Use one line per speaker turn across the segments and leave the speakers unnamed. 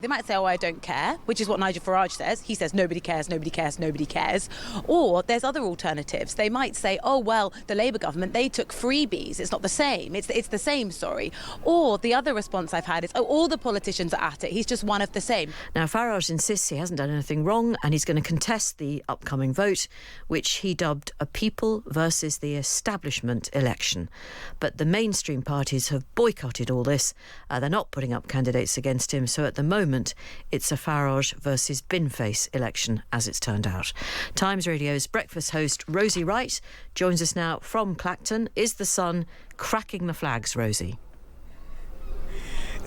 They might say, oh, I don't care, which is what Nigel Farage says. He says nobody cares, nobody cares, nobody cares. Or there's other alternatives. They might say, oh, well, the Labour government, they took freebies. It's not the same. It's the same, sorry. Or the other response I've had is, oh, all the politicians are at it. He's just one of the same.
Now, Farage insists he hasn't done anything wrong and he's going to contest the upcoming vote, which he dubbed a people versus the establishment election. But the mainstream parties have boycotted all this. They're not putting up candidates against him. So at the moment, it's a Farage versus Binface election, as it's turned out. Times Radio's breakfast host Rosie Wright joins us now from Clacton. Is the sun cracking the flags, Rosie?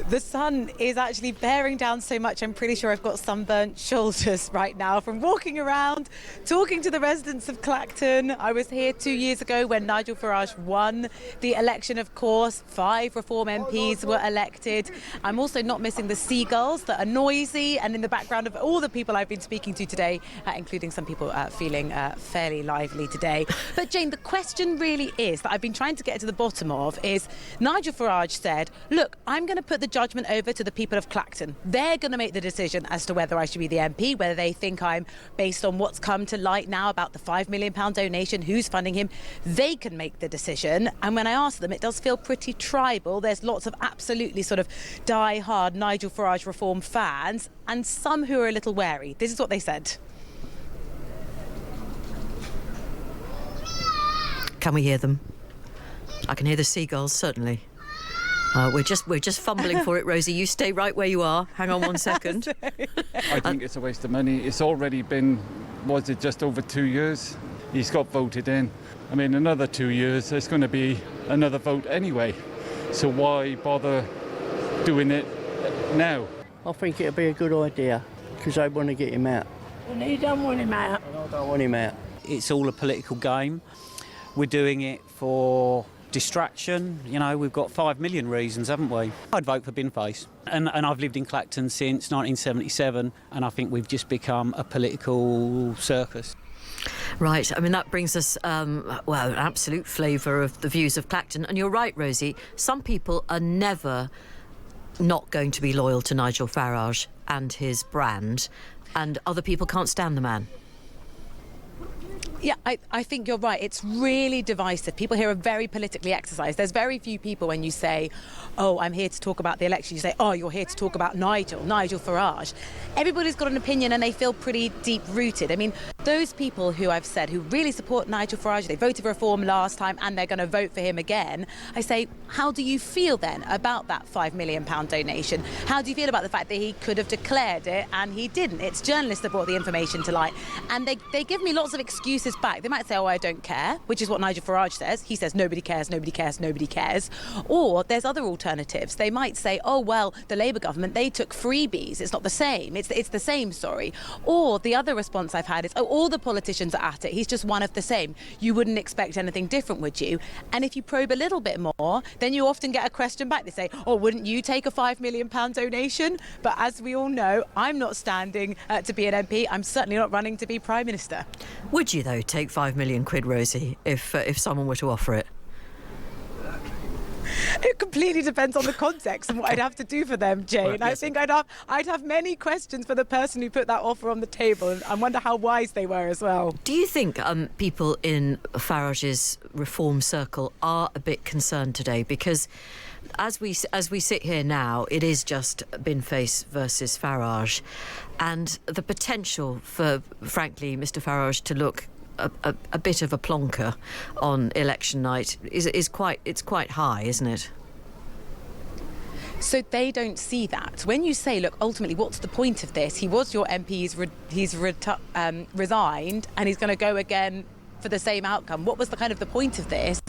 The sun is actually bearing down so much, I'm pretty sure I've got sunburnt shoulders right now from walking around, talking to the residents of Clacton. I was here 2 years ago when Nigel Farage won the election, of course. 5 Reform MPs were elected. I'm also not missing the seagulls that are noisy and in the background of all the people I've been speaking to today, including some people feeling fairly lively today. But Jane, the question really is that I've been trying to get to the bottom of is Nigel Farage said, look, I'm going to put the judgment over to the people of Clacton. They're going to make the decision as to whether I should be the MP, whether they think I'm, based on what's come to light now about the £5 million donation, who's funding him, they can make the decision. And when I ask them, it does feel pretty tribal. There's lots of absolutely sort of die-hard Nigel Farage Reform fans and some who are a little wary. This is what they said.
Can we hear them? I can hear the seagulls, certainly. We're just fumbling for it, Rosie. You stay right where you are. Hang on 1 second.
I think it's a waste of money. It's already been, was it just over 2 years? He's got voted in. I mean, another 2 years, there's going to be another vote anyway. So why bother doing it now?
I think it'll be a good idea because they want to get him out.
And he don't want him out.
And I don't want him out.
It's all a political game. We're doing it for distraction. You know, we've got 5 million reasons, haven't we? I'd vote for Binface. And I've lived in Clacton since 1977, and I think we've just become a political circus.
Right, I mean, that brings us, an absolute flavour of the views of Clacton. And you're right, Rosie, some people are never not going to be loyal to Nigel Farage and his brand, and other people can't stand the man.
Yeah, I think you're right. It's really divisive. People here are very politically exercised. There's very few people when you say, oh, I'm here to talk about the election, you say, oh, you're here to talk about Nigel Farage. Everybody's got an opinion and they feel pretty deep-rooted. I mean, those people who I've said who really support Nigel Farage, they voted for Reform last time and they're going to vote for him again, I say, how do you feel then about that £5 million donation? How do you feel about the fact that he could have declared it and he didn't? It's journalists that brought the information to light. And they give me lots of excuses back. They might say, oh, I don't care, which is what Nigel Farage says. He says nobody cares, nobody cares, nobody cares. Or there's other alternatives. They might say, oh, well, the Labour government, they took freebies. It's not the same. It's the same, sorry. Or the other response I've had is, oh, all the politicians are at it. He's just one of the same. You wouldn't expect anything different, would you? And if you probe a little bit more, then you often get a question back. They say, oh, wouldn't you take a £5 million donation? But as we all know, I'm not standing to be an MP. I'm certainly not running to be Prime Minister.
Would you, though, take £5 million, Rosie, if someone were to offer it?
It completely depends on the context and what I'd have to do for them, Jane. Well, yes. I think I'd have many questions for the person who put that offer on the table, and I wonder how wise they were as well.
Do you think people in Farage's Reform circle are a bit concerned today? Because as we sit here now, it is just Binface versus Farage, and the potential for, frankly, Mr. Farage to look a bit of a plonker on election night is quite high, isn't it?
So they don't see that. When you say, look, ultimately, what's the point of this? He was your MP, he's resigned, and he's going to go again for the same outcome. What was the kind of the point of this?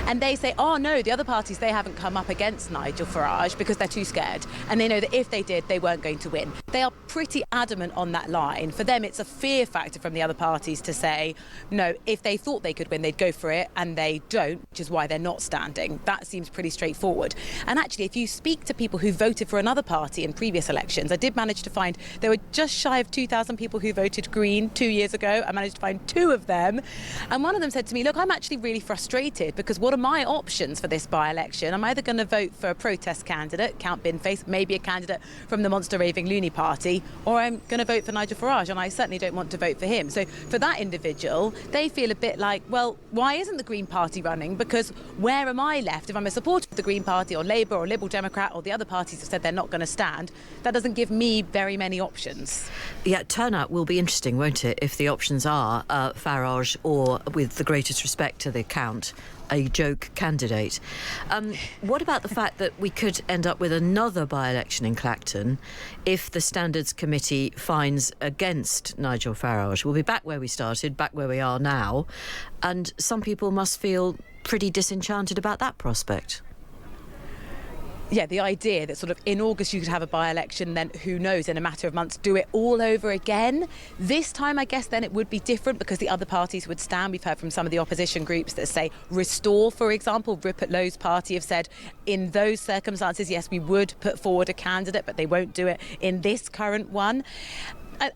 And they say, oh no, the other parties, they haven't come up against Nigel Farage because they're too scared. And they know that if they did, they weren't going to win. They are pretty adamant on that line. For them, it's a fear factor from the other parties to say, no, if they thought they could win, they'd go for it, and they don't, which is why they're not standing. That seems pretty straightforward. And actually, if you speak to people who voted for another party in previous elections, I did manage to find there were just shy of 2,000 people who voted Green 2 years ago. I managed to find 2 of them. And one of them said to me, look, I'm actually really frustrated because what what are my options for this by-election? I'm either going to vote for a protest candidate, Count Binface, maybe a candidate from the monster raving loony party, or I'm going to vote for Nigel Farage, and I certainly don't want to vote for him. So for that individual, they feel a bit like, well, why isn't the Green Party running? Because where am I left? If I'm a supporter of the Green Party or Labour or Liberal Democrat, or the other parties have said they're not going to stand, that doesn't give me very many options.
Yeah, turnout will be interesting, won't it, if the options are Farage or, with the greatest respect to the Count, a joke candidate. What about the fact that we could end up with another by-election in Clacton if the Standards Committee finds against Nigel Farage? We'll be back where we started, back where we are now, and some people must feel pretty disenchanted about that prospect.
Yeah, the idea that sort of in August you could have a by-election, then who knows, in a matter of months, do it all over again. This time, I guess, then it would be different because the other parties would stand. We've heard from some of the opposition groups that say Restore, for example, Rupert Lowe's party have said in those circumstances, yes, we would put forward a candidate, but they won't do it in this current one.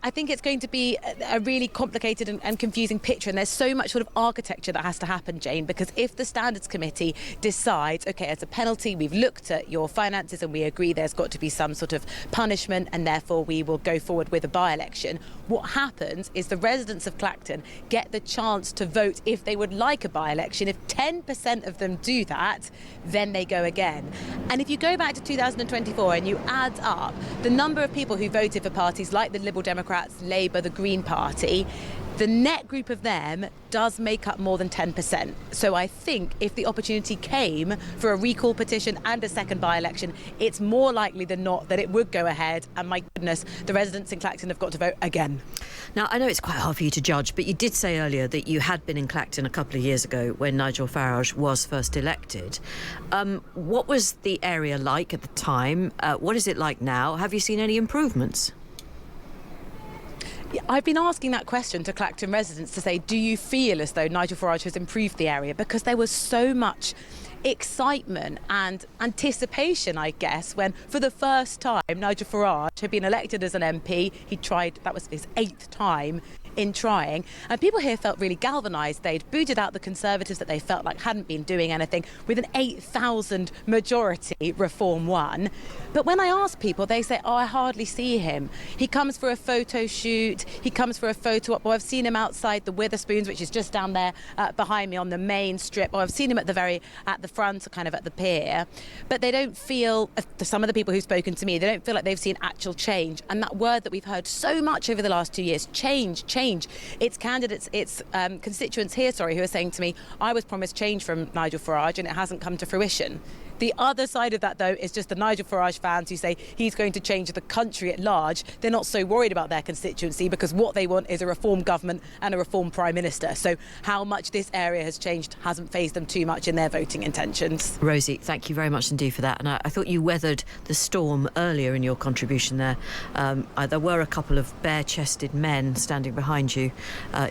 I think it's going to be a really complicated and confusing picture, and there's so much sort of architecture that has to happen, Jane, because if the Standards Committee decides, OK, as a penalty, we've looked at your finances and we agree there's got to be some sort of punishment and therefore we will go forward with a by-election, what happens is the residents of Clacton get the chance to vote if they would like a by-election. If 10% of them do that, then they go again. And if you go back to 2024 and you add up the number of people who voted for parties like the Liberal Democrats, Labour, the Green Party, the net group of them does make up more than 10%. So I think if the opportunity came for a recall petition and a second by-election, it's more likely than not that it would go ahead. And my goodness, the residents in Clacton have got to vote again.
Now, I know it's quite hard for you to judge, but you did say earlier that you had been in Clacton a couple of years ago when Nigel Farage was first elected. What was the area like at the time? What is it like now? Have you seen any improvements?
I've been asking that question to Clacton residents to say, do you feel as though Nigel Farage has improved the area? Because there was so much excitement and anticipation, I guess, when for the first time Nigel Farage had been elected as an MP. He tried, that was his 8th time in trying, and people here felt really galvanised. They'd booted out the Conservatives that they felt like hadn't been doing anything. With an 8,000 majority, Reform won. But when I ask people, they say, oh, I hardly see him. He comes for a photo shoot, he comes for a photo op. I've seen him outside the Witherspoons, which is just down there behind me on the main strip. I've seen him at the front, kind of at the pier. But they don't feel, some of the people who've spoken to me, they don't feel like they've seen actual change. And that word that we've heard so much over the last 2 years, change. It's candidates, it's constituents here, who are saying to me, I was promised change from Nigel Farage and it hasn't come to fruition. The other side of that, though, is just the Nigel Farage fans who say he's going to change the country at large. They're not so worried about their constituency because what they want is a reform government and a reform prime minister. So how much this area has changed hasn't fazed them too much in their voting intentions.
Rosie, thank you very much indeed for that. And I thought you weathered the storm earlier in your contribution there. There were a couple of bare-chested men standing behind you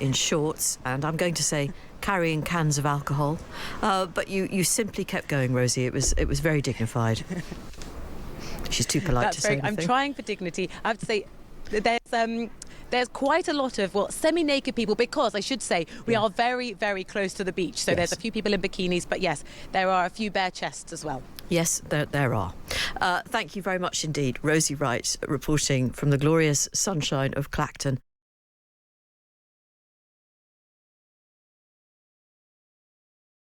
in shorts, and I'm going to say carrying cans of alcohol, but you simply kept going, Rosie. It was very dignified. She's too polite to say anything.
I'm trying for dignity. I have to say, there's quite a lot of, semi-naked people, because I should say we are very, very close to the beach. So there's a few people in bikinis, but yes, there are a few bare chests as well.
Yes, there are. Thank you very much indeed, Rosie Wright, reporting from the glorious sunshine of Clacton.